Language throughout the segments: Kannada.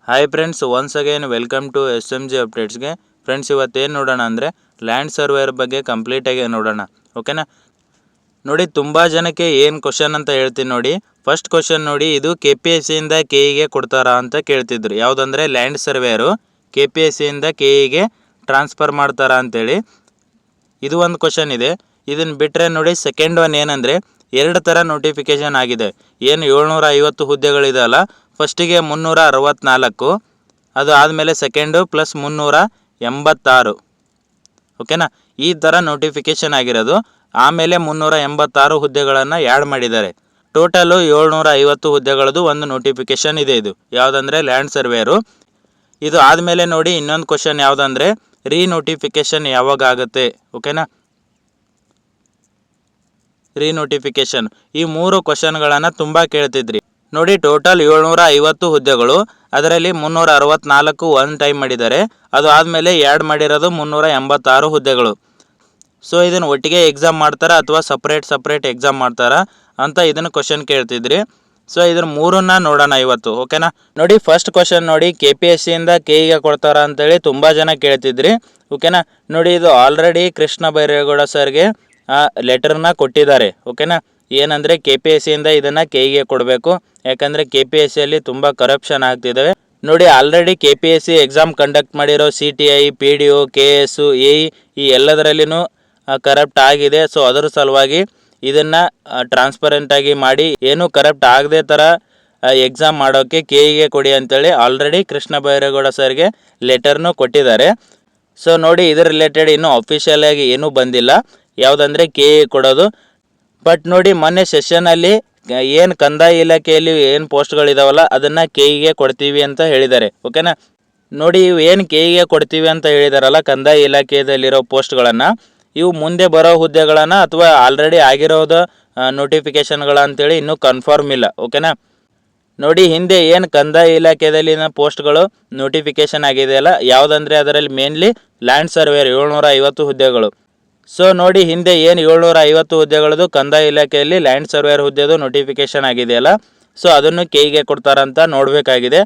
Hi friends, once again welcome to SMG ಅಪ್ಡೇಟ್ಸ್ಗೆ. ಫ್ರೆಂಡ್ಸ್, ಇವತ್ತೇನು ನೋಡೋಣ ಅಂದರೆ ಲ್ಯಾಂಡ್ ಸರ್ವೇಯರ್ ಬಗ್ಗೆ ಕಂಪ್ಲೀಟಾಗಿ ನೋಡೋಣ. ಓಕೆನಾ? ನೋಡಿ, ತುಂಬ ಜನಕ್ಕೆ ಏನು ಕ್ವಶನ್ ಅಂತ ಹೇಳ್ತೀನಿ ನೋಡಿ. ಫಸ್ಟ್ ಕ್ವಶನ್ ನೋಡಿ, ಇದು KPSCಯಿಂದ KEಗೆ ಕೊಡ್ತಾರಾ ಅಂತ ಕೇಳ್ತಿದ್ರು. ಯಾವುದಂದರೆ ಲ್ಯಾಂಡ್ ಸರ್ವೇಯರು KPSCಯಿಂದ KEಗೆ ಟ್ರಾನ್ಸ್ಫರ್ ಮಾಡ್ತಾರಾ ಅಂತೇಳಿ. ಇದು ಒಂದು ಕ್ವಶನ್ ಇದೆ. ಇದನ್ನು ಬಿಟ್ಟರೆ ನೋಡಿ, ಸೆಕೆಂಡ್ ಒನ್ ಏನಂದರೆ ಎರಡು ಥರ ನೋಟಿಫಿಕೇಷನ್ ಆಗಿದೆ. ಏನು 750 ಹುದ್ದೆಗಳಿದೆಯಲ್ಲ, ಫಸ್ಟಿಗೆ 364, ಅದು ಆದಮೇಲೆ ಸೆಕೆಂಡು ಪ್ಲಸ್ 386. ಓಕೆನಾ? ಈ ಥರ ನೋಟಿಫಿಕೇಷನ್ ಆಗಿರೋದು. ಆಮೇಲೆ 386 ಹುದ್ದೆಗಳನ್ನು ಆ್ಯಡ್ ಮಾಡಿದ್ದಾರೆ. ಟೋಟಲು 750 ಹುದ್ದೆಗಳದ್ದು ಒಂದು ನೋಟಿಫಿಕೇಷನ್ ಇದೆ. ಇದು ಯಾವುದಂದರೆ ಲ್ಯಾಂಡ್ ಸರ್ವೇಯರು. ಇದು ಆದಮೇಲೆ ನೋಡಿ, ಇನ್ನೊಂದು ಕ್ವಶನ್ ಯಾವುದಂದರೆ ರೀನೋಟಿಫಿಕೇಷನ್ ಯಾವಾಗ ಆಗುತ್ತೆ. ಓಕೆನಾ? ರೀನೋಟಿಫಿಕೇಷನ್, ಈ ಮೂರು ಕ್ವಶನ್ಗಳನ್ನು ತುಂಬ ಕೇಳ್ತಿದ್ರಿ ನೋಡಿ. ಟೋಟಲ್ 750 ಹುದ್ದೆಗಳು, ಅದರಲ್ಲಿ 364 ಒನ್ ಟೈಮ್ ಮಾಡಿದ್ದಾರೆ. ಅದು ಆದಮೇಲೆ ಆ್ಯಡ್ ಮಾಡಿರೋದು 386 ಹುದ್ದೆಗಳು. ಸೊ ಇದನ್ನು ಒಟ್ಟಿಗೆ ಎಕ್ಸಾಮ್ ಮಾಡ್ತಾರಾ ಅಥವಾ ಸಪ್ರೇಟ್ ಎಕ್ಸಾಮ್ ಮಾಡ್ತಾರಾ ಅಂತ ಇದನ್ನು ಕ್ವಶನ್ ಕೇಳ್ತಿದ್ರಿ. ಸೊ ಇದನ್ನು ಮೂರನ್ನ ನೋಡೋಣ ಇವತ್ತು. ಓಕೆನಾ? ನೋಡಿ, ಫಸ್ಟ್ ಕ್ವಶನ್ ನೋಡಿ, KPSCಯಿಂದ KEಗೆ ಕೊಡ್ತಾರಾ ಅಂತೇಳಿ ತುಂಬ ಜನ ಕೇಳ್ತಿದ್ರಿ. ಓಕೆನಾ? ನೋಡಿ, ಇದು ಆಲ್ರೆಡಿ ಕೃಷ್ಣ ಬೈರೇಗೌಡ ಸರ್ಗೆ ಲೆಟರ್ನ ಕೊಟ್ಟಿದ್ದಾರೆ. ಓಕೆನಾ? ಏನಂದರೆ KPSCಯಿಂದ ಇದನ್ನು KEಗೆ ಕೊಡಬೇಕು, ಯಾಕಂದರೆ KPSCಯಲ್ಲಿ ತುಂಬ ಕರಪ್ಷನ್ ಆಗ್ತಿದ್ದಾವೆ. ನೋಡಿ, ಆಲ್ರೆಡಿ KPSC ಎಕ್ಸಾಮ್ ಕಂಡಕ್ಟ್ ಮಾಡಿರೋ CTI, PDO, KS, AE ಈ ಎಲ್ಲದರಲ್ಲಿನೂ ಕರಪ್ಟ್ ಆಗಿದೆ. ಸೊ ಅದರ ಸಲುವಾಗಿ ಇದನ್ನು ಟ್ರಾನ್ಸ್ಪರೆಂಟಾಗಿ ಮಾಡಿ, ಏನು ಕರಪ್ಟ್ ಆಗದೆ ಥರ ಎಕ್ಸಾಮ್ ಮಾಡೋಕ್ಕೆ KEಗೆ ಕೊಡಿ ಅಂತೇಳಿ ಆಲ್ರೆಡಿ ಕೃಷ್ಣ ಬೈರೇಗೌಡ ಸರ್ಗೆ ಲೆಟರ್ನು ಕೊಟ್ಟಿದ್ದಾರೆ. ಸೊ ನೋಡಿ, ಇದರ ರಿಲೇಟೆಡ್ ಇನ್ನೂ ಅಫಿಷಿಯಲಾಗಿ ಏನೂ ಬಂದಿಲ್ಲ, ಯಾವುದಂದರೆ KE ಕೊಡೋದು. ಬಟ್ ನೋಡಿ, ಮೊನ್ನೆ ಸೆಷನಲ್ಲಿ ಏನು ಕಂದಾಯ ಇಲಾಖೆಯಲ್ಲಿ ಏನು ಪೋಸ್ಟ್ಗಳಿದಾವಲ್ಲ, ಅದನ್ನು KEಗೆ ಕೊಡ್ತೀವಿ ಅಂತ ಹೇಳಿದ್ದಾರೆ. ಓಕೆನಾ? ನೋಡಿ, ಇವು ಏನು KEಗೆ ಕೊಡ್ತೀವಿ ಅಂತ ಹೇಳಿದಾರಲ್ಲ, ಕಂದಾಯ ಇಲಾಖೆಯಲ್ಲಿರೋ ಪೋಸ್ಟ್ಗಳನ್ನು, ಇವು ಮುಂದೆ ಬರೋ ಹುದ್ದೆಗಳನ್ನು ಅಥವಾ ಆಲ್ರೆಡಿ ಆಗಿರೋದು ನೋಟಿಫಿಕೇಷನ್ಗಳ ಅಂತೇಳಿ ಇನ್ನೂ ಕನ್ಫರ್ಮ್ ಇಲ್ಲ. ಓಕೆನಾ? ನೋಡಿ, ಹಿಂದೆ ಏನು ಕಂದಾಯ ಇಲಾಖೆಯಲ್ಲಿನ ಪೋಸ್ಟ್ಗಳು ನೋಟಿಫಿಕೇಷನ್ ಆಗಿದೆಯಲ್ಲ, ಯಾವುದಂದರೆ ಅದರಲ್ಲಿ ಮೇನ್ಲಿ ಲ್ಯಾಂಡ್ ಸರ್ವೇಯರ್ 750 ಹುದ್ದೆಗಳು. ಸೊ ನೋಡಿ, ಹಿಂದೆ ಏನು 750 ಹುದ್ದೆಗಳದು ಕಂದಾಯ ಇಲಾಖೆಯಲ್ಲಿ ಲ್ಯಾಂಡ್ ಸರ್ವೇಯರ್ ಹುದ್ದೆದು ನೋಟಿಫಿಕೇಷನ್ ಆಗಿದೆಯಲ್ಲ, ಸೊ ಅದನ್ನು KEಗೆ ಕೊಡ್ತಾರಂತ ನೋಡಬೇಕಾಗಿದೆ.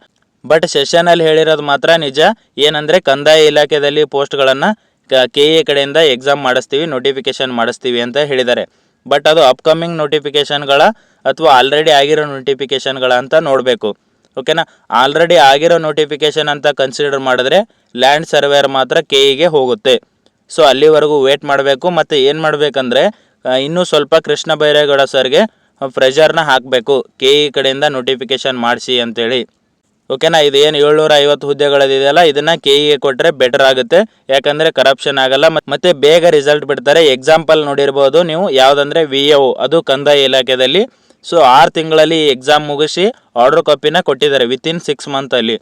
ಬಟ್ ಸೆಷನಲ್ಲಿ ಹೇಳಿರೋದು ಮಾತ್ರ ನಿಜ. ಏನಂದರೆ ಕಂದಾಯ ಇಲಾಖೆಯಲ್ಲಿ ಪೋಸ್ಟ್ಗಳನ್ನು KE ಕಡೆಯಿಂದ ಎಕ್ಸಾಮ್ ಮಾಡಿಸ್ತೀವಿ, ನೋಟಿಫಿಕೇಷನ್ ಮಾಡಿಸ್ತೀವಿ ಅಂತ ಹೇಳಿದ್ದಾರೆ. ಬಟ್ ಅದು ಅಪ್ಕಮಿಂಗ್ ನೋಟಿಫಿಕೇಷನ್ಗಳ ಅಥವಾ ಆಲ್ರೆಡಿ ಆಗಿರೋ ನೋಟಿಫಿಕೇಷನ್ಗಳ ಅಂತ ನೋಡಬೇಕು. ಓಕೆನಾ? ಆಲ್ರೆಡಿ ಆಗಿರೋ ನೋಟಿಫಿಕೇಷನ್ ಅಂತ ಕನ್ಸಿಡರ್ ಮಾಡಿದ್ರೆ ಲ್ಯಾಂಡ್ ಸರ್ವೇಯರ್ ಮಾತ್ರ KEಗೆ ಹೋಗುತ್ತೆ. ಸೊ ಅಲ್ಲಿವರೆಗೂ ವೇಟ್ ಮಾಡಬೇಕು. ಮತ್ತು ಏನು ಮಾಡಬೇಕಂದ್ರೆ, ಇನ್ನೂ ಸ್ವಲ್ಪ ಕೃಷ್ಣ ಬೈರೇಗೌಡ ಸರ್ಗೆ ಪ್ರೆಷರ್ನ ಹಾಕಬೇಕು, KE ಕಡೆಯಿಂದ ನೋಟಿಫಿಕೇಷನ್ ಮಾಡಿಸಿ ಅಂತೇಳಿ. ಓಕೆನಾ? ಇದು ಏನು 750 ಹುದ್ದೆಗಳಿದೆಯಲ್ಲ, ಇದನ್ನು KEಗೆ ಕೊಟ್ಟರೆ ಬೆಟರ್ ಆಗುತ್ತೆ. ಯಾಕಂದರೆ ಕರಪ್ಷನ್ ಆಗಲ್ಲ ಮತ್ತು ಬೇಗ ರಿಸಲ್ಟ್ ಬಿಡ್ತಾರೆ. ಎಕ್ಸಾಂಪಲ್ ನೋಡಿರ್ಬೋದು ನೀವು, ಯಾವುದಂದರೆ VAO, ಅದು ಕಂದಾಯ ಇಲಾಖೆಯಲ್ಲಿ. ಸೊ 6 ತಿಂಗಳಲ್ಲಿ ಎಕ್ಸಾಮ್ ಮುಗಿಸಿ ಆರ್ಡರ್ ಕಾಪಿನ ಕೊಟ್ಟಿದ್ದಾರೆ ವಿತಿನ್ 6 ಮಂತಲ್ಲಿ.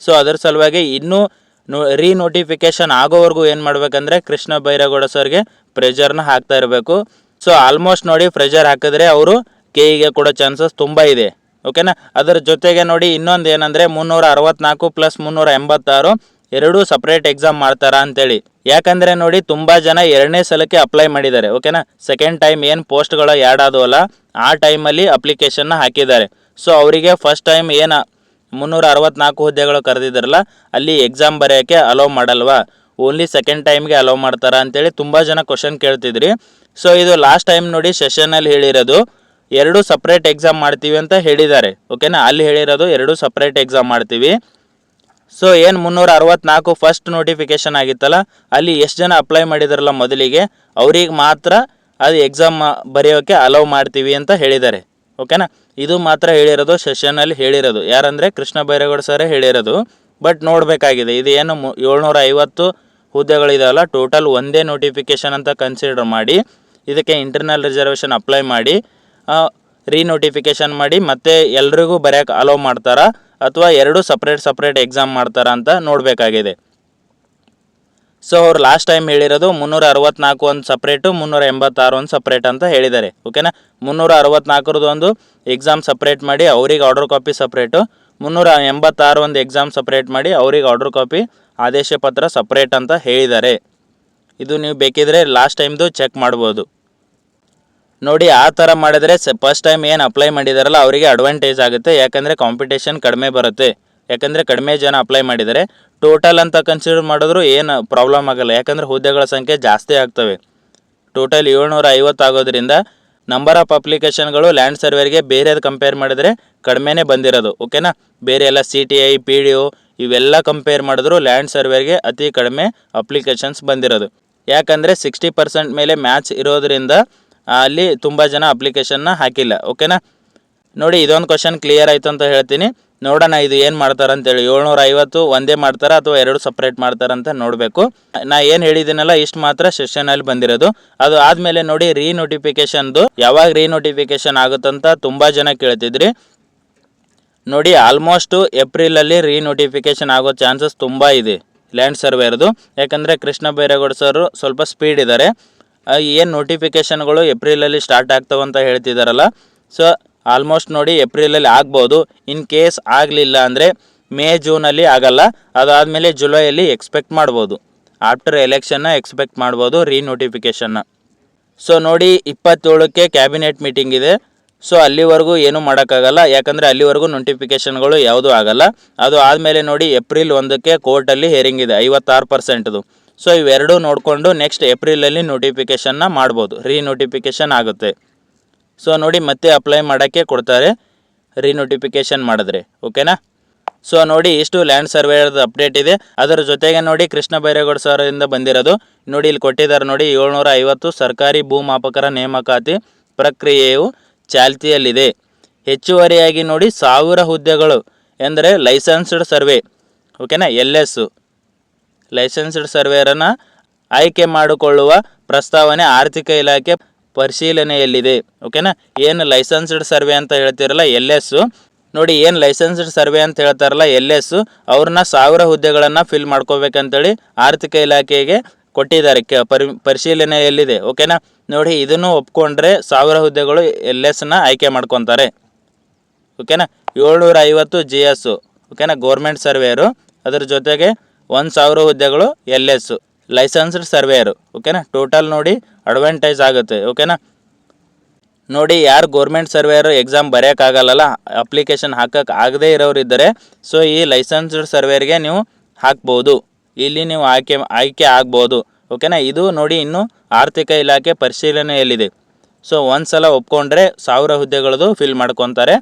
ಸೊ ಅದರ ಸಲುವಾಗಿ ಇನ್ನೂ ರೀನೋಟಿಫಿಕೇಷನ್ ಆಗೋವರೆಗೂ ಏನು ಮಾಡಬೇಕಂದ್ರೆ ಕೃಷ್ಣ ಬೈರೇಗೌಡ ಸರ್ಗೆ ಪ್ರೆಷರ್ನ ಹಾಕ್ತಾ ಇರಬೇಕು. ಸೊ ಆಲ್ಮೋಸ್ಟ್ ನೋಡಿ, ಪ್ರೆಷರ್ ಹಾಕಿದ್ರೆ ಅವರು KEಗೆ ಕೊಡೋ ಚಾನ್ಸಸ್ ತುಂಬ ಇದೆ. ಓಕೆನಾ? ಅದರ ಜೊತೆಗೆ ನೋಡಿ, ಇನ್ನೊಂದು ಏನಂದರೆ 364 ಪ್ಲಸ್ 386 ಎರಡೂ ಸಪ್ರೇಟ್ ಎಕ್ಸಾಮ್ ಮಾಡ್ತಾರಾ ಅಂತೇಳಿ. ಯಾಕಂದರೆ ನೋಡಿ, ತುಂಬ ಜನ ಎರಡನೇ ಸಲಕ್ಕೆ ಅಪ್ಲೈ ಮಾಡಿದ್ದಾರೆ. ಓಕೆನಾ? ಸೆಕೆಂಡ್ ಟೈಮ್ ಏನು ಪೋಸ್ಟ್ಗಳು ಆ್ಯಡ್ ಆದವಲ್ಲ, ಆ ಟೈಮಲ್ಲಿ ಅಪ್ಲಿಕೇಶನ್ನ ಹಾಕಿದ್ದಾರೆ. ಸೊ ಅವರಿಗೆ ಫಸ್ಟ್ ಟೈಮ್ ಏನು 364 ಹುದ್ದೆಗಳು ಕರೆದಿದ್ದಾರಲ್ಲ, ಅಲ್ಲಿ ಎಕ್ಸಾಮ್ ಬರೆಯೋಕ್ಕೆ ಅಲೋ ಮಾಡಲ್ವಾ, ಓನ್ಲಿ ಸೆಕೆಂಡ್ ಟೈಮ್ಗೆ ಅಲೋ ಮಾಡ್ತಾರಾ ಅಂತೇಳಿ ತುಂಬ ಜನ ಕ್ವಶನ್ ಕೇಳ್ತಿದ್ರಿ. ಸೊ ಇದು ಲಾಸ್ಟ್ ಟೈಮ್ ನೋಡಿ ಸೆಷನಲ್ಲಿ ಹೇಳಿರೋದು ಎರಡೂ ಸಪ್ರೇಟ್ ಎಕ್ಸಾಮ್ ಮಾಡ್ತೀವಿ ಅಂತ ಹೇಳಿದ್ದಾರೆ. ಓಕೆನಾ? ಅಲ್ಲಿ ಹೇಳಿರೋದು ಎರಡೂ ಸಪ್ರೇಟ್ ಎಕ್ಸಾಮ್ ಮಾಡ್ತೀವಿ. ಸೊ ಏನು 364 ಫಸ್ಟ್ ನೋಟಿಫಿಕೇಷನ್ ಆಗಿತ್ತಲ್ಲ, ಅಲ್ಲಿ ಎಷ್ಟು ಜನ ಅಪ್ಲೈ ಮಾಡಿದಾರಲ್ಲ ಮೊದಲಿಗೆ, ಅವ್ರಿಗೆ ಮಾತ್ರ ಅದು ಎಕ್ಸಾಮ್ ಬರೆಯೋಕ್ಕೆ ಅಲೋ ಮಾಡ್ತೀವಿ ಅಂತ ಹೇಳಿದ್ದಾರೆ. ಓಕೆನಾ? ಇದು ಮಾತ್ರ ಹೇಳಿರೋದು, ಸೆಷನಲ್ಲಿ ಹೇಳಿರೋದು ಯಾರಂದರೆ ಕೃಷ್ಣ ಬೈರೇಗೌಡ ಸರೇ ಹೇಳಿರೋದು. ಬಟ್ ನೋಡಬೇಕಾಗಿದೆ, ಇದು ಏನು 750 ಹುದ್ದೆಗಳಿದಾವಲ್ಲ, ಟೋಟಲ್ ಒಂದೇ ನೋಟಿಫಿಕೇಷನ್ ಅಂತ ಕನ್ಸಿಡರ್ ಮಾಡಿ ಇದಕ್ಕೆ ಇಂಟರ್ನಲ್ ರಿಸರ್ವೇಷನ್ ಅಪ್ಲೈ ಮಾಡಿ ರೀನೋಟಿಫಿಕೇಷನ್ ಮಾಡಿ ಮತ್ತೆ ಎಲ್ರಿಗೂ ಬರೆಯೋಕ್ಕೆ ಅಲೋ ಮಾಡ್ತಾರಾ ಅಥವಾ ಎರಡೂ ಸಪ್ರೇಟ್ ಎಕ್ಸಾಮ್ ಮಾಡ್ತಾರಾ ಅಂತ ನೋಡಬೇಕಾಗಿದೆ. ಸೊ ಅವ್ರು ಲಾಸ್ಟ್ ಟೈಮ್ ಹೇಳಿರೋದು 364 ಒಂದು ಸಪ್ರೇಟು, 386 ಒಂದು ಸಪ್ರೇಟ್ ಅಂತ ಹೇಳಿದ್ದಾರೆ. ಓಕೆನಾ? 364 ಒಂದು ಎಕ್ಸಾಮ್ ಸಪ್ರೇಟ್ ಮಾಡಿ ಅವ್ರಿಗೆ ಆರ್ಡರ್ ಕಾಪಿ ಸಪ್ರೇಟು, 386 ಒಂದು ಎಕ್ಸಾಮ್ ಸಪ್ರೇಟ್ ಮಾಡಿ ಅವ್ರಿಗೆ ಆರ್ಡರ್ ಕಾಪಿ ಆದೇಶ ಪತ್ರ ಸಪ್ರೇಟ್ ಅಂತ ಹೇಳಿದ್ದಾರೆ. ಇದು ನೀವು ಬೇಕಿದ್ರೆ ಲಾಸ್ಟ್ ಟೈಮ್ದು ಚೆಕ್ ಮಾಡ್ಬೋದು. ನೋಡಿ, ಆ ಥರ ಮಾಡಿದರೆ ಫಸ್ಟ್ ಟೈಮ್ ಏನು ಅಪ್ಲೈ ಮಾಡಿದಾರಲ್ಲ ಅವರಿಗೆ ಅಡ್ವಾಂಟೇಜ್ ಆಗುತ್ತೆ. ಯಾಕಂದರೆ ಕಾಂಪಿಟೇಷನ್ ಕಡಿಮೆ ಬರುತ್ತೆ. ಯಾಕಂದರೆ ಕಡಿಮೆ ಜನ ಅಪ್ಲೈ ಮಾಡಿದ್ದಾರೆ. ಟೋಟಲ್ ಅಂತ ಕನ್ಸಿಡರ್ ಮಾಡಿದ್ರು ಏನು ಪ್ರಾಬ್ಲಮ್ ಆಗಲ್ಲ, ಯಾಕಂದರೆ ಹುದ್ದೆಗಳ ಸಂಖ್ಯೆ ಜಾಸ್ತಿ ಆಗ್ತವೆ. ಟೋಟಲ್ 750 ಆಗೋದ್ರಿಂದ ನಂಬರ್ ಆಫ್ ಅಪ್ಲಿಕೇಶನ್ಗಳು ಲ್ಯಾಂಡ್ ಸರ್ವೇರ್ಗೆ ಬೇರೆದು ಕಂಪೇರ್ ಮಾಡಿದರೆ ಕಡಿಮೆನೇ ಬಂದಿರೋದು. ಓಕೆನಾ, ಬೇರೆ ಎಲ್ಲ CTI PDO ಇವೆಲ್ಲ ಕಂಪೇರ್ ಮಾಡಿದ್ರು ಲ್ಯಾಂಡ್ ಸರ್ವೇರ್ಗೆ ಅತಿ ಕಡಿಮೆ ಅಪ್ಲಿಕೇಶನ್ಸ್ ಬಂದಿರೋದು. ಯಾಕಂದರೆ 60% ಮೇಲೆ ಮ್ಯಾಚ್ ಇರೋದ್ರಿಂದ ಅಲ್ಲಿ ತುಂಬ ಜನ ಅಪ್ಲಿಕೇಶನ್ನ ಹಾಕಿಲ್ಲ. ಓಕೆನಾ, ನೋಡಿ ಇದೊಂದು ಕ್ವಶನ್ ಕ್ಲಿಯರ್ ಆಯಿತು ಅಂತ ಹೇಳ್ತೀನಿ. ನೋಡೋಣ ಇದು ಏನು ಮಾಡ್ತಾರೆ ಅಂತೇಳಿ. 750 ಒಂದೇ ಮಾಡ್ತಾರಾ ಅಥವಾ 2 ಸಪ್ರೇಟ್ ಮಾಡ್ತಾರಂತ ನೋಡಬೇಕು. ನಾ ಏನು ಹೇಳಿದ್ದೀನಲ್ಲ ಇಷ್ಟು ಮಾತ್ರ ಸೆಷನಲ್ಲಿ ಬಂದಿರೋದು. ಅದು ಆದಮೇಲೆ ನೋಡಿ ರೀನೋಟಿಫಿಕೇಷನ್ದು ಯಾವಾಗ ರೀನೋಟಿಫಿಕೇಷನ್ ಆಗುತ್ತಂತ ತುಂಬ ಜನ ಕೇಳ್ತಿದ್ರಿ. ನೋಡಿ ಆಲ್ಮೋಸ್ಟು ಏಪ್ರಿಲಲ್ಲಿ ರೀನೋಟಿಫಿಕೇಷನ್ ಆಗೋ ಚಾನ್ಸಸ್ ತುಂಬ ಇದೆ ಲ್ಯಾಂಡ್ ಸರ್ವೇರ್ದು. ಯಾಕಂದರೆ ಕೃಷ್ಣ ಬೈರೇಗೌಡ ಸರ್ ಸ್ವಲ್ಪ ಸ್ಪೀಡ್ ಇದ್ದಾರೆ. ಏನು ನೋಟಿಫಿಕೇಷನ್ಗಳು ಏಪ್ರಿಲಲ್ಲಿ ಸ್ಟಾರ್ಟ್ ಆಗ್ತಾವಂತ ಹೇಳ್ತಿದ್ದಾರಲ್ಲ, ಸೊ ಆಲ್ಮೋಸ್ಟ್ ನೋಡಿ ಏಪ್ರಿಲಲ್ಲಿ ಆಗ್ಬೋದು. ಇನ್ ಕೇಸ್ ಆಗಲಿಲ್ಲ ಅಂದರೆ ಮೇ ಜೂನಲ್ಲಿ ಆಗಲ್ಲ, ಅದಾದಮೇಲೆ ಜುಲೈಯಲ್ಲಿ ಎಕ್ಸ್ಪೆಕ್ಟ್ ಮಾಡ್ಬೋದು. ಆಫ್ಟರ್ ಎಲೆಕ್ಷನ್ನ ಎಕ್ಸ್ಪೆಕ್ಟ್ ಮಾಡ್ಬೋದು ರೀನೋಟಿಫಿಕೇಷನ್ನ. ಸೊ ನೋಡಿ 27ಕ್ಕೆ ಕ್ಯಾಬಿನೆಟ್ ಮೀಟಿಂಗ್ ಇದೆ. ಸೊ ಅಲ್ಲಿವರೆಗೂ ಏನೂ ಮಾಡೋಕ್ಕಾಗಲ್ಲ, ಯಾಕಂದರೆ ಅಲ್ಲಿವರೆಗೂ ನೋಟಿಫಿಕೇಷನ್ಗಳು ಯಾವುದೂ ಆಗಲ್ಲ. ಅದು ಆದಮೇಲೆ ನೋಡಿ ಏಪ್ರಿಲ್ 1ಕ್ಕೆ ಕೋರ್ಟಲ್ಲಿ ಹೇರಿಂಗ್ ಇದೆ 56%ದು. ಸೊ ಇವೆರಡೂ ನೋಡಿಕೊಂಡು ನೆಕ್ಸ್ಟ್ ಏಪ್ರಿಲಲ್ಲಿ ನೋಟಿಫಿಕೇಷನ್ನ ಮಾಡ್ಬೋದು, ರೀನೋಟಿಫಿಕೇಷನ್ ಆಗುತ್ತೆ. ಸೊ ನೋಡಿ ಮತ್ತೆ ಅಪ್ಲೈ ಮಾಡೋಕ್ಕೆ ಕೊಡ್ತಾರೆ ರೀನೋಟಿಫಿಕೇಷನ್ ಮಾಡಿದ್ರೆ. ಓಕೆನಾ, ಸೊ ನೋಡಿ ಇಷ್ಟು ಲ್ಯಾಂಡ್ ಸರ್ವೇಯರ್ದು ಅಪ್ಡೇಟ್ ಇದೆ. ಅದರ ಜೊತೆಗೆ ನೋಡಿ ಕೃಷ್ಣ ಬೈರೇಗೌಡ ಸರಿಂದ ಬಂದಿರೋದು ನೋಡಿ ಇಲ್ಲಿ ಕೊಟ್ಟಿದ್ದಾರೆ ನೋಡಿ 750 ಸರ್ಕಾರಿ ಭೂಮಾಪಕರ ನೇಮಕಾತಿ ಪ್ರಕ್ರಿಯೆಯು ಚಾಲ್ತಿಯಲ್ಲಿದೆ. ಹೆಚ್ಚುವರಿಯಾಗಿ ನೋಡಿ 1000 ಹುದ್ದೆಗಳು ಎಂದರೆ ಲೈಸೆನ್ಸ್ಡ್ ಸರ್ವೆ. ಓಕೆನಾ, LS ಲೈಸೆನ್ಸ್ಡ್ ಸರ್ವೇರನ್ನು ಆಯ್ಕೆ ಮಾಡಿಕೊಳ್ಳುವ ಪ್ರಸ್ತಾವನೆ ಆರ್ಥಿಕ ಇಲಾಖೆ ಪರಿಶೀಲನೆಯಲ್ಲಿದೆ. ಓಕೆನಾ, ಏನು ಲೈಸೆನ್ಸ್ಡ್ ಸರ್ವೆ ಅಂತ ಹೇಳ್ತಿರಲ್ಲ LS, ನೋಡಿ ಏನು ಲೈಸೆನ್ಸ್ಡ್ ಸರ್ವೆ ಅಂತ ಹೇಳ್ತಾರಲ್ಲ LS, ಅವ್ರನ್ನ 1000 ಹುದ್ದೆಗಳನ್ನು ಫಿಲ್ ಮಾಡ್ಕೋಬೇಕಂತೇಳಿ ಆರ್ಥಿಕ ಇಲಾಖೆಗೆ ಕೊಟ್ಟಿದ್ದಾರೆ, ಪರಿಶೀಲನೆಯಲ್ಲಿದೆ. ಓಕೆನಾ, ನೋಡಿ ಇದನ್ನು ಒಪ್ಕೊಂಡ್ರೆ 1000 ಹುದ್ದೆಗಳು LSನ ಆಯ್ಕೆ ಮಾಡ್ಕೊತಾರೆ. ಓಕೆನಾ, 750 GS ಓಕೆನಾ ಗೌರ್ಮೆಂಟ್ ಸರ್ವೇಯರು, ಅದರ ಜೊತೆಗೆ 1000 ಹುದ್ದೆಗಳು LS ಲೈಸೆನ್ಸ್ಡ್ ಸರ್ವೇಯರು. ಓಕೆನಾ, ಟೋಟಲ್ ನೋಡಿ ಅಡ್ವಾಂಟೇಜ್ ಆಗುತ್ತೆ. ಓಕೆನಾ, ನೋಡಿ ಯಾರು ಗೌರ್ಮೆಂಟ್ ಸರ್ವೇಯರು ಎಕ್ಸಾಮ್ ಬರೆಯೋಕ್ಕಾಗಲ್ಲ, ಅಪ್ಲಿಕೇಶನ್ ಹಾಕಕ್ಕೆ ಆಗದೇ ಇರೋರು ಇದ್ದರೆ ಸೊ ಈ ಲೈಸೆನ್ಸ್ಡ್ ಸರ್ವೇರ್ಗೆ ನೀವು ಹಾಕ್ಬೋದು, ಇಲ್ಲಿ ನೀವು ಆಯ್ಕೆ ಆಗ್ಬೋದು. ಓಕೆನಾ, ಇದು ನೋಡಿ ಇನ್ನು ಆರ್ಥಿಕ ಇಲಾಖೆ ಪರಿಶೀಲನೆಯಲ್ಲಿದೆ. ಸೊ ಒಂದು ಸಲ ಒಪ್ಕೊಂಡ್ರೆ 1000 ಹುದ್ದೆಗಳದು ಫಿಲ್ ಮಾಡ್ಕೊತಾರೆ.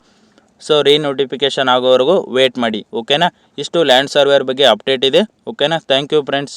ಸೊ ರೀನೋಟಿಫಿಕೇಷನ್ ಆಗೋವರೆಗೂ ವೇಟ್ ಮಾಡಿ. ಓಕೆನಾ, ಇಷ್ಟು ಲ್ಯಾಂಡ್ ಸರ್ವೇರ್ ಬಗ್ಗೆ ಅಪ್ಡೇಟ್ ಇದೆ. ಓಕೆನಾ, ಥ್ಯಾಂಕ್ ಯು ಫ್ರೆಂಡ್ಸ್.